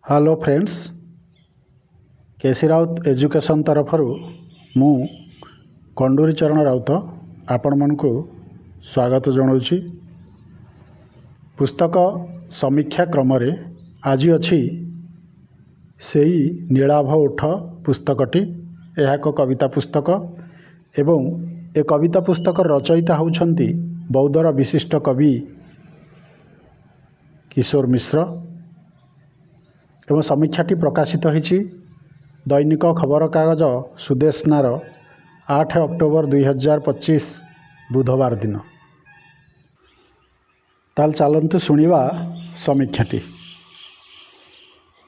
Hello friends, केसी Raut education तरफ मु कंडूरी चरण राउत आपण मानकु स्वागत जनाऊँगी। पुस्तक समीक्षा क्रम रे आज अच्छी से नीलाभ ओठ पुस्तकटी। यह एक कविता पुस्तक एवं ए कविता पुस्तक रचयिता होउछंती बौद्धर विशिष्ट कवि किशोर मिश्र एवं समीक्षाटी प्रकाशित होईछि दैनिक खबर कागज सुदेशनार 8 अक्टोबर 2025 बुधवार दिन। ताल चलतु शुणा समीक्षाटी।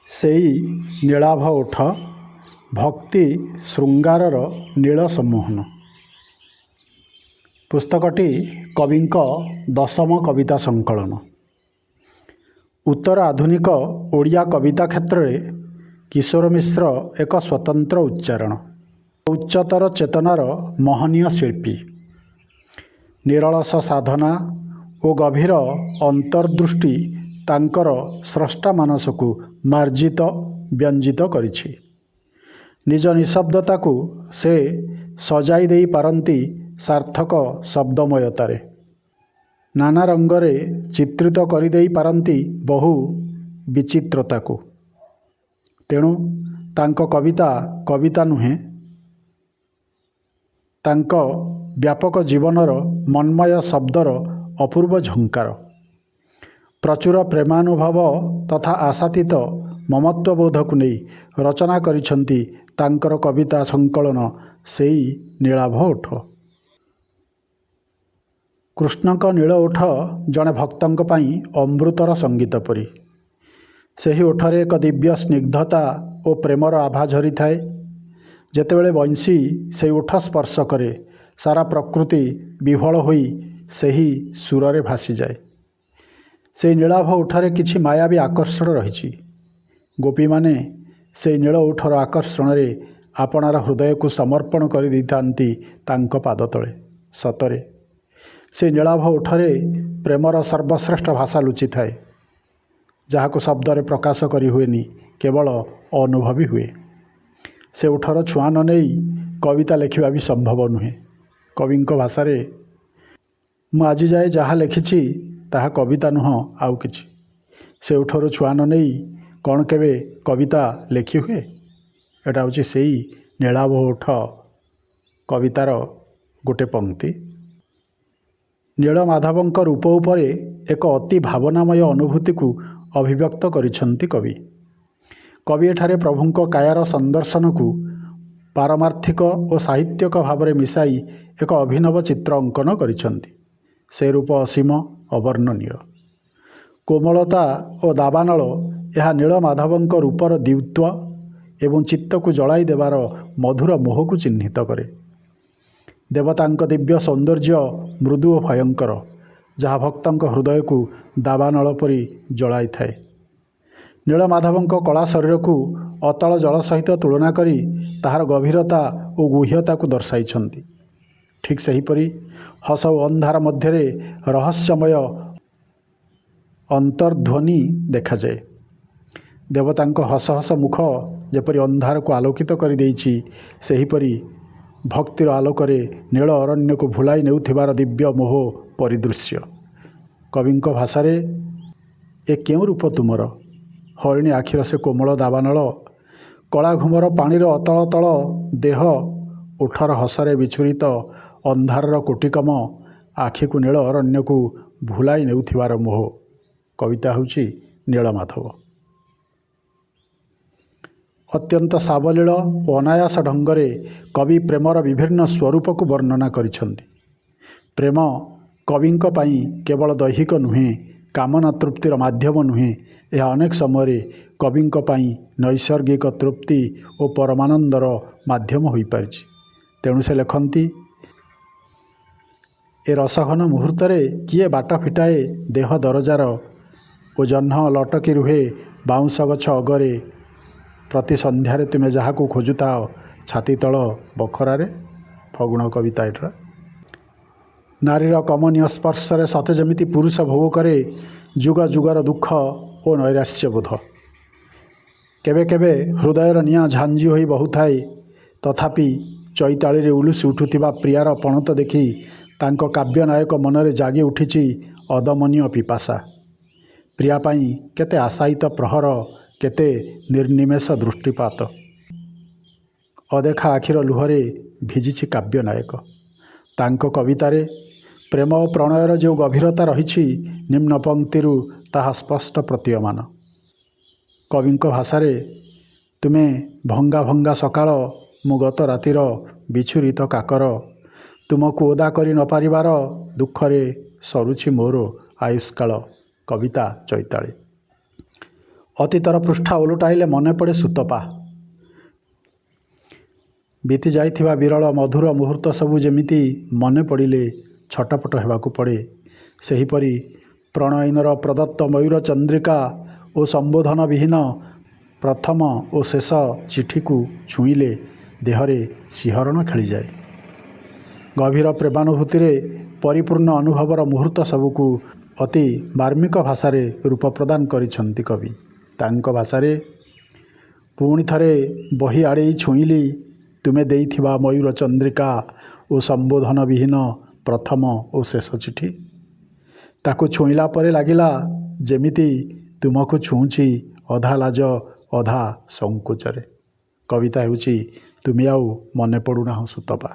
सेई नीलाभ ओठ भक्ति श्रृंगारर नील सम्मोहन। पुस्तकटी कविंक 10म कविता संकलन। उत्तर आधुनिक ओडिया कविता क्षेत्र में किशोर मिश्र एक स्वतंत्र उच्चारण उच्चतर चेतनार महनीय शिल्पी। निरलस साधना और गभीर अंतर्दृष्टि तांकर स्रष्टा मानस को मार्जित व्यंजित करिछि। निज निशब्दता को से सजाई दे पारंती सार्थक शब्दमयतारे। नाना रंगरे चित्रित कर दे पारंती बहु विचित्रता को। तेणु तांको कविता कविता नुहे, तांको व्यापक जीवनर मनमय शब्दर अपूर्व झंकार। प्रचुर प्रेमानुभव तथा आशातीत ममत्वबोध को नहीं रचना करिछंती तांकर कविता संकलन सेई नीलाभ ओठ। कृष्णक नील ओठ जड़े भक्तंक पई अमृतर संगीत परी। सही ओठरे एक दिव्य स्निग्धता और प्रेमर आभा झरी थाए। जेतेबेले बंशी से ओठ स्पर्श करे सारा प्रकृति विह्वल होई सही सुररे भासी जाए। से नीलाभ ओठरे किछि मायावी आकर्षण रही। गोपी माने से नील ओठर आकर्षण रे आपणार हृदय को समर्पण कर दैतांती तांको पाद तले। सतरे से नीलाभ ओठरे प्रेमर सर्वश्रेष्ठ भाषा लुचि थाए, जहाँ को शब्दरे प्रकाश करी हुएनी, केवल अनुभवी हुए। से ओठर छुआ न नहीं कविता लेखिबा भी संभव नुहे। कविंक भाषा मु आज जाए जहाँ लिखिछि ताहा कविता नुह आउ किछि। से ओठर छुआ न नहीं कौन केबे कविता लेखि हुए। एटा होछि सेई नीलाभ ओठ कवितार गोटे पंक्ति। नीलमाधवंक रूप उपरे एक अति भावनामय अनुभूति को अभिव्यक्त करिछंती कवि। कवि एठारे प्रभुंक कायार संदर्शन को पारमार्थिक और साहित्यिक भाव में मिसाई एक अभिनव चित्र अंकन करिछंती। से रूप असीम अवर्णनीय। कोमलता और दाबानल यह नीलमाधवंक रूपर दिव्यत्व एवं चित्त को जलाई देवार मधुर मोह को चिन्हित करे। देवतांक दिव्य सौंदर्य मृदु और भयंकर, जहाँ भक्तंक हृदय को दाबानल परी जलाई थाए। नीलमाधवंक कला शरीर को अतल जल सहित तुलना करी ताहार गभीरता और गुह्यता को दर्शाइछंती। ठीक सेहीपरि हस और अंधार मध्यरे रहस्यमय अंतर्ध्वनि देखा जाए। देवतांक हस हस मुख जेपरि अंधार को आलोकित कर देइछि, सेहीपरि भक्तिर आलोकरे नील अरण्य को भुलाई नेउथिबार दिव्य मोह परिदृश्य। कविंक भाषारे ए केउ रूप तुमर। हरिणी आखिर से कोमल दाबानल, कला घुमर पानीर अतल तल देह, ओठर हसरे विछुरित अंधारर कोटिकम, आखि को नील अरण्य को भुलाई नेउथिबार मोह। कविता होछि नीलमाधव। अत्यंत सावलील और अनायास ढंगरे कवि प्रेमर विभिन्न स्वरूप को वर्णना करिछंती। प्रेम कविंक पई केवल दैहिक नुहे, कामना तृप्तिर माध्यम नुहे, यह अनेक समय कविंक पई नैसर्गिक तृप्ति और परमानंदर माध्यम होई पारिछि। तेणु से लेखंती, ए रसघन मुहूर्त किए बाट फिटाए देह दरजार, ओ जह्न लटकी रुहे बाउंश गछ अगरे, प्रति संध्यारे तुमे जहाँ को खोजुता छाती तल बखरारे। फगुण कविता एटा। नारीर कमनीय स्पर्शरे सते जमिति पुरुष भोग करे जुग जुगर दुख और नैराश्य बोध। କେବେ କେବେ ହୃଦୟର ନିଆଁ ଝାଞ୍ଜି ହୋଇ ବହୁଥାଏ। ତଥାପି ଚୈତାଳିରେ ଉଲୁସି ଉଠୁଥିବା ପ୍ରିୟାର ପଣତ ଦେଖି ତାଙ୍କ କାବ୍ୟ ନାୟକ ମନରେ ଜାଗି ଉଠିଛି ଅଦମନୀୟ ପିପାସା। ପ୍ରିୟା ପାଇଁ କେତେ ଆଶାୟିତ ପ୍ରହର, କେତେ ନିର୍ନିମେଷ ଦୃଷ୍ଟିପାତ। ଅଦେଖା ଆଖିର ଲୁହରେ ଭିଜିଛି କାବ୍ୟ ନାୟକ। ତାଙ୍କ କବିତାରେ ପ୍ରେମ ଓ ପ୍ରଣୟର ଯେଉଁ ଗଭୀରତା ରହିଛି, ନିମ୍ନ ପଂକ୍ତିରୁ ତାହା ସ୍ପଷ୍ଟ ପ୍ରତୀୟମାନ। କବିଙ୍କ ଭାଷାରେ, ତୁମେ ଭଙ୍ଗା ଭଙ୍ଗା ସକାଳ, ମୁଁ ଗତ ରାତିର ବିଛୁରିତ କାକର, ତୁମକୁ ଓଦା କରି ନ ପାରିବାର ଦୁଃଖରେ ସରୁଛି ମୋର ଆୟୁଷ୍କାଳ। କବିତା ଚୈତାଳି। ଅତୀତର ପୃଷ୍ଠା ଓଲଟାଇଲେ ମନେ ପଡ଼େ ସୁତପା। ବିତି ଯାଇଥିବା ବିରଳ ମଧୁର ମୁହୂର୍ତ୍ତ ସବୁ ଯେମିତି ମନେ ପଡ଼ିଲେ ଛଟପଟ ହେବାକୁ ପଡ଼େ। ସେହିପରି ପ୍ରଣୟିନୀର ପ୍ରଦତ୍ତ ମୟୂର ଚନ୍ଦ୍ରିକା ଓ ସମ୍ବୋଧନ ବିହୀନ ପ୍ରଥମ ଓ ଶେଷ ଚିଠିକୁ ଛୁଇଁଲେ ଦେହରେ ଶିହରଣ ଖେଳିଯାଏ। ଗଭୀର ପ୍ରେମାନୁଭୂତିରେ ପରିପୂର୍ଣ୍ଣ ଅନୁଭବର ମୁହୂର୍ତ୍ତ ସବୁକୁ ଅତି ମାର୍ମିକ ଭାଷାରେ ରୂପ ପ୍ରଦାନ କରିଛନ୍ତି କବି। ତାଙ୍କ ଭାଷାରେ, ପୁଣି ଥରେ ବହି ଆଡ଼େଇ ଛୁଇଁଲି ତୁମେ ଦେଇଥିବା ମୟୂର ଚନ୍ଦ୍ରିକା ଓ ସମ୍ବୋଧନ ବିହୀନ ପ୍ରଥମ ଓ ଶେଷ ଚିଠି। ତାକୁ ଛୁଇଁଲା ପରେ ଲାଗିଲା ଯେମିତି ତୁମକୁ ଛୁଉଁଛି ଅଧା ଲାଜ ଅଧା ସଂକୋଚରେ। କବିତା ହେଉଛି ତୁମେ ଆଉ ମନେ ପଡ଼ୁନାହଁ ସୁତପା।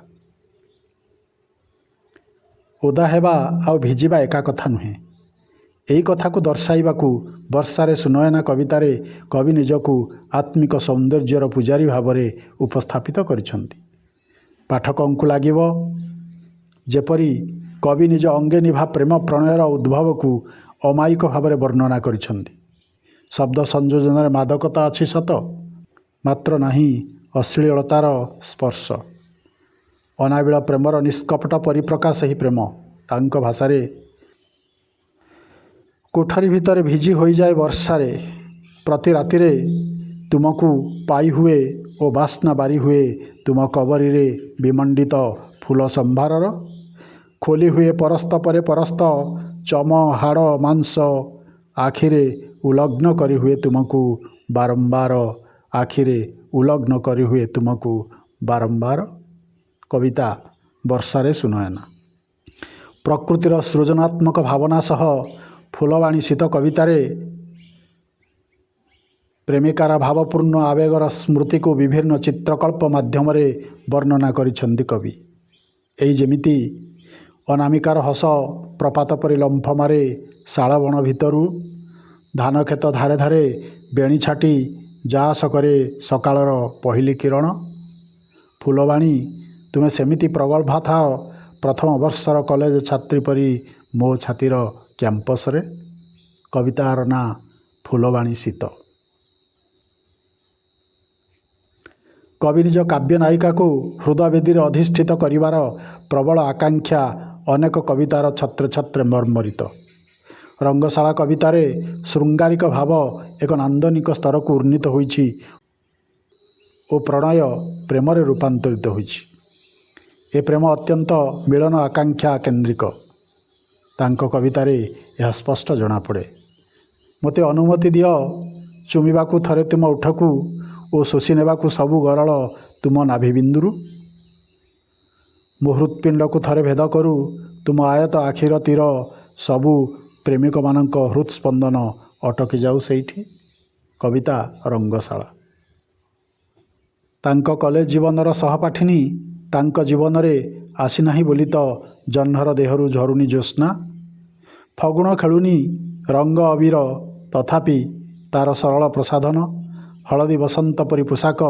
ଓଦା ହେବା ଆଉ ଭିଜିବା ଏକା କଥା ନୁହେଁ। ଏହି କଥାକୁ ଦର୍ଶାଇବାକୁ ବର୍ଷାରେ ସୁନୟନା କବିତାରେ କବି ନିଜକୁ ଆତ୍ମିକ ସୌନ୍ଦର୍ଯ୍ୟର ପୂଜାରୀ ଭାବରେ ଉପସ୍ଥାପିତ କରିଛନ୍ତି। ପାଠକଙ୍କୁ ଲାଗିବ ଯେପରି କବି ନିଜ ଅଙ୍ଗେ ନିଭା ପ୍ରେମ ପ୍ରଣୟର ଉଦ୍ଭବକୁ ଅମାୟିକ ଭାବରେ ବର୍ଣ୍ଣନା କରିଛନ୍ତି। ଶବ୍ଦ ସଂଯୋଜନରେ ମାଦକତା ଅଛି ସତ, ମାତ୍ର ନାହିଁ ଅଶ୍ଳୀଳତାର ସ୍ପର୍ଶ। ଅନାବିଳ ପ୍ରେମର ନିଷ୍କପଟ ପରିପ୍ରକାଶ ଏହି ପ୍ରେମ। ତାଙ୍କ ଭାଷାରେ, କୋଠରୀ ଭିତରେ ଭିଜି ହୋଇଯାଏ ବର୍ଷାରେ, ପ୍ରତି ରାତିରେ ତୁମକୁ ପାଇ ହୁଏ ଓ ବାସ୍ନା ବାରି ହୁଏ ତୁମ କବରୀରେ ବିମଣ୍ଡିତ ଫୁଲ ସମ୍ଭାରର। ଖୋଲି ହୁଏ ପରସ୍ତ ପରେ ପରସ୍ତ, ଚମ ହାଡ଼ ମାଂସ ଆଖିରେ ଉଲଗ୍ନ କରି ହୁଏ ତୁମକୁ ବାରମ୍ବାର, ଆଖିରେ ଉଲଗ୍ନ କରି ହୁଏ ତୁମକୁ ବାରମ୍ବାର। କବିତା ବର୍ଷାରେ ସୁନୟନା। ପ୍ରକୃତିର ସୃଜନାତ୍ମକ ଭାବନା ସହ ଫୁଲବାଣୀ ଶୀତ କବିତାରେ ପ୍ରେମିକାର ଭାବପୂର୍ଣ୍ଣ ଆବେଗର ସ୍ମୃତିକୁ ବିଭିନ୍ନ ଚିତ୍ରକଳ୍ପ ମାଧ୍ୟମରେ ବର୍ଣ୍ଣନା କରିଛନ୍ତି କବି। ଏଇ ଯେମିତି ଅନାମିକାର ହସ ପ୍ରପାତ ପରି ଲମ୍ଫ ମାରେ ଶାଳବଣ ଭିତରୁ, ଧାନକ୍ଷେତ ଧାରେ ଧାରେ ବେଣୀ ଛାଟି ଯାଆସ କରେ ସକାଳର ପହିଲି କିରଣ। ଫୁଲବାଣୀ ତୁମେ ସେମିତି ପ୍ରଗଳ୍ଭା ଥାଅ ପ୍ରଥମ ବର୍ଷର କଲେଜ ଛାତ୍ରୀ ପରି ମୋ ଛାତିର କ୍ୟାମ୍ପସରେ। କବିତାର ନାଁ ଫୁଲବାଣୀ ଶୀତ। କବି ନିଜ କାବ୍ୟ ନାୟିକାକୁ ହୃଦୟବେଦୀରେ ଅଧିଷ୍ଠିତ କରିବାର ପ୍ରବଳ ଆକାଂକ୍ଷା ଅନେକ କବିତାର ଛତ୍ରେ ଛତ୍ରେ ମର୍ମରିତ। ରଙ୍ଗଶାଳା କବିତାରେ ଶୃଙ୍ଗାରିକ ଭାବ ଏକ ନାନ୍ଦନିକ ସ୍ତରକୁ ଉନ୍ନୀତ ହୋଇଛି ଓ ପ୍ରଣୟ ପ୍ରେମରେ ରୂପାନ୍ତରିତ ହୋଇଛି। ଏ ପ୍ରେମ ଅତ୍ୟନ୍ତ ମିଳନ ଆକାଂକ୍ଷା କେନ୍ଦ୍ରିକ। ତାଙ୍କ କବିତାରେ ଏହା ସ୍ପଷ୍ଟ ଜଣାପଡ଼େ। ମୋତେ ଅନୁମତି ଦିଅ ଚୁମିବାକୁ ଥରେ ତୁମ ଓଠକୁ ଓ ଶୋଷି ନେବାକୁ ସବୁ ଗରଳ ତୁମ ନାଭିବିନ୍ଦୁରୁ। ମୋ ହୃତ୍ପିଣ୍ଡକୁ ଥରେ ଭେଦ କରୁ ତୁମ ଆୟତ ଆଖିର ତୀର, ସବୁ ପ୍ରେମିକମାନଙ୍କ ହୃତ୍ସ୍ପନ୍ଦନ ଅଟକି ଯାଉ ସେଇଠି। କବିତା ରଙ୍ଗଶାଳା। ତାଙ୍କ କଲେଜ ଜୀବନର ସହପାଠିନୀ ତାଙ୍କ ଜୀବନରେ ଆସିନାହିଁ ବୋଲି ତ ଜହ୍ନର ଦେହରୁ ଝରୁନି ଜ୍ୟୋତ୍ସ୍ନା। ଫଗୁଣ ଖେଳୁନି ରଙ୍ଗ ଅବିର, ତଥାପି ତାର ସରଳ ପ୍ରସାଧନ, ହଳଦୀ ବସନ୍ତ ପରି ପୋଷାକ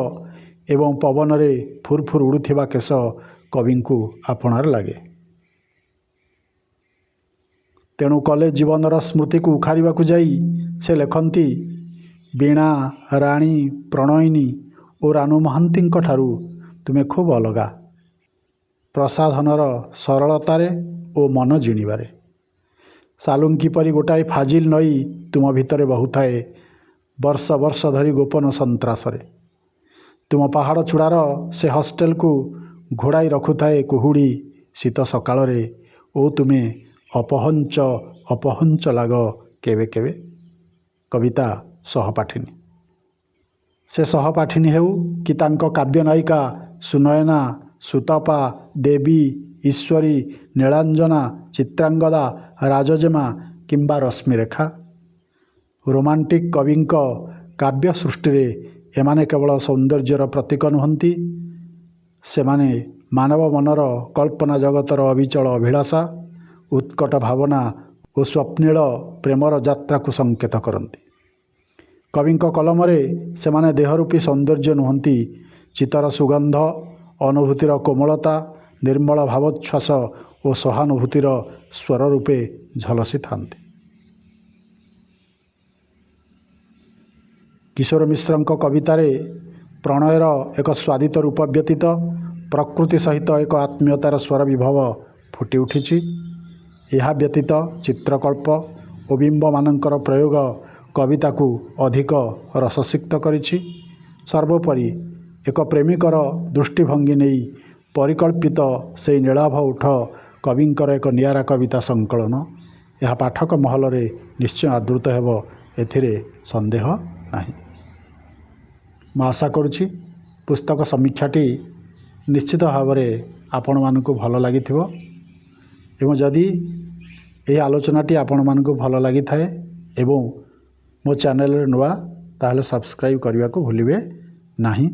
ଏବଂ ପବନରେ ଫୁର ଫୁର ଉଡ଼ୁଥିବା କେଶ କବିଙ୍କୁ ଆପଣାର ଲାଗେ। ତେଣୁ କଲେଜ ଜୀବନର ସ୍ମୃତିକୁ ଉଖାରିବାକୁ ଯାଇ ସେ ଲେଖନ୍ତି, ବୀଣା, ରାଣୀ, ପ୍ରଣୟିନୀ ଓ ରାନୁ ମହାନ୍ତିଙ୍କ ଠାରୁ ତୁମେ ଖୁବ୍ ଅଲଗା। ପ୍ରସାଧନର ସରଳତାରେ ଓ ମନ ଜିଣିବାରେ। ସାଲୁଙ୍କି ପରି ଗୋଟାଏ ଫାଜିଲ ନଈ ତୁମ ଭିତରେ ବହୁଥାଏ ବର୍ଷ ବର୍ଷ ଧରି ଗୋପନ ସନ୍ତ୍ରାସରେ। ତୁମ ପାହାଡ଼ ଚୂଡ଼ାର ସେ ହଷ୍ଟେଲକୁ ଘୋଡ଼ାଇ ରଖୁଥାଏ କୁହୁଡ଼ି ଶୀତ ସକାଳରେ ଓ ତୁମେ ଅପହଞ୍ଚ ଅପହଞ୍ଚ ଲାଗ କେବେ କେବେ। କବିତା ସହପାଠିନୀ। ସେ ସହପାଠିନୀ ହେଉ କି ତାଙ୍କ କାବ୍ୟ ନାୟିକା ସୁନୟନା, ସୁତପା, ଦେବୀ, ଈଶ୍ୱରୀ, ନୀଳାଞ୍ଜନା, ଚିତ୍ରାଙ୍ଗଦା, ରାଜଜେମା କିମ୍ବା ରଶ୍ମିରେଖା। ରୋମାଣ୍ଟିକ୍ କବିଙ୍କ କାବ୍ୟ ସୃଷ୍ଟିରେ ଏମାନେ କେବଳ ସୌନ୍ଦର୍ଯ୍ୟର ପ୍ରତୀକ ନୁହନ୍ତି, ସେମାନେ ମାନବ ମନର କଳ୍ପନା ଜଗତର ଅବିଚଳ ଅଭିଳାଷା, ଉତ୍କଟ ଭାବନା ଓ ସ୍ୱପ୍ନିଳ ପ୍ରେମର ଯାତ୍ରାକୁ ସଂକେତ କରନ୍ତି। କବିଙ୍କ କଲମରେ ସେମାନେ ଦେହରୂପୀ ସୌନ୍ଦର୍ଯ୍ୟ ନୁହନ୍ତି, ଚିତ୍ତର ସୁଗନ୍ଧ, ଅନୁଭୂତିର କୋମଳତା, ନିର୍ମଳ ଭାବୋଚ୍ଛ୍ୱାସ ଓ ସହାନୁଭୂତିର ସ୍ୱର ରୂପେ ଝଲସିଥାନ୍ତି। କିଶୋର ମିଶ୍ରଙ୍କ କବିତାରେ ପ୍ରଣୟର ଏକ ସ୍ୱାଦିତ ରୂପ ବ୍ୟତୀତ ପ୍ରକୃତି ସହିତ ଏକ ଆତ୍ମୀୟତାର ସ୍ୱର ବିଭବ ଫୁଟି ଉଠିଛି। ଏହା ବ୍ୟତୀତ ଚିତ୍ରକଳ୍ପ ଓ ବିମ୍ବମାନଙ୍କର ପ୍ରୟୋଗ କବିତାକୁ ଅଧିକ ରସସିକ୍ତ କରିଛି। ସର୍ବୋପରି ଏକ ପ୍ରେମିକର ଦୃଷ୍ଟିଭଙ୍ଗୀ ନେଇ ପରିକଳ୍ପିତ ସେହି ନୀଳାଭ ଉଠ କବିଙ୍କର ଏକ ନିଆରା କବିତା ସଂକଳନ। ଏହା ପାଠକ ମହଲରେ ନିଶ୍ଚୟ ଆଦୃତ ହେବ, ଏଥିରେ ସନ୍ଦେହ ନାହିଁ। ମୁଁ ଆଶା କରୁଛି ପୁସ୍ତକ ସମୀକ୍ଷାଟି ନିଶ୍ଚିତ ଭାବରେ ଆପଣମାନଙ୍କୁ ଭଲ ଲାଗିଥିବ ଏବଂ ଯଦି ଏହି ଆଲୋଚନାଟି ଆପଣମାନଙ୍କୁ ଭଲ ଲାଗିଥାଏ ଏବଂ ମୋ ଚ୍ୟାନେଲରେ ନୂଆ ତାହେଲେ ସବସ୍କ୍ରାଇବ୍ କରିବାକୁ ଭୁଲିବେ ନାହିଁ।